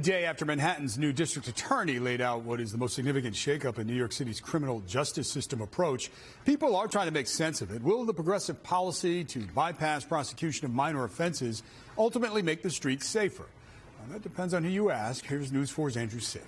Day after Manhattan's new district attorney laid out what is the most significant shakeup in New York City's criminal justice system approach, people are trying to make sense of it. Will the progressive policy to bypass prosecution of minor offenses ultimately make the streets safer? Well, that depends on who you ask. Here's News 4's Andrew Siff.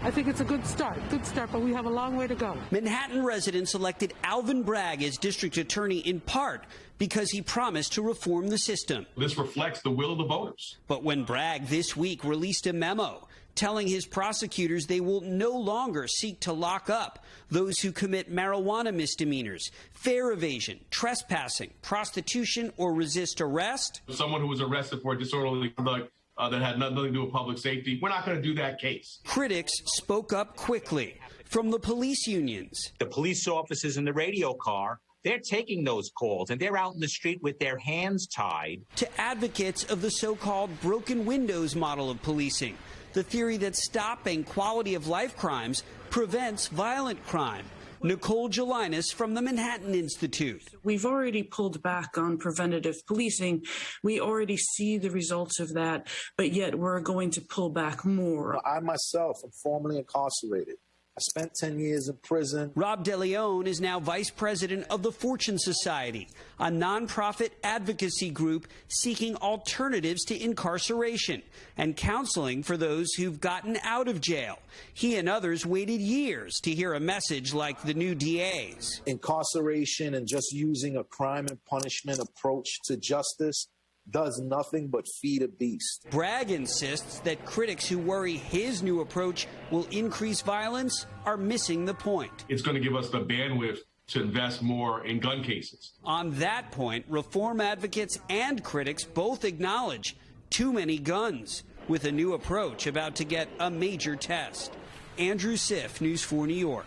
I think it's a good start, but we have a long way to go. Manhattan residents elected Alvin Bragg as district attorney in part because he promised to reform the system. This reflects the will of the voters. But when Bragg this week released a memo telling his prosecutors they will no longer seek to lock up those who commit marijuana misdemeanors, fare evasion, trespassing, prostitution, or resist arrest. Someone who was arrested for disorderly conduct that had nothing to do with public safety, we're not going to do that case. Critics spoke up quickly from the police unions. The police officers in the radio car, they're taking those calls, and they're out in the street with their hands tied. To advocates of the so-called broken windows model of policing, the theory that stopping quality of life crimes prevents violent crime. Nicole Gelinas from the Manhattan Institute. We've already pulled back on preventative policing. We already see the results of that, but yet we're going to pull back more. I myself am formerly incarcerated. I spent 10 years in prison. Rob DeLeon is now vice president of the Fortune Society, a nonprofit advocacy group seeking alternatives to incarceration and counseling for those who've gotten out of jail. He and others waited years to hear a message like the new DA's. Incarceration and just using a crime and punishment approach to justice does nothing but feed a beast. Bragg insists that critics who worry his new approach will increase violence are missing the point. It's going to give us the bandwidth to invest more in gun cases. On that point, reform advocates and critics both acknowledge too many guns, with a new approach about to get a major test. Andrew Siff, News 4 New York.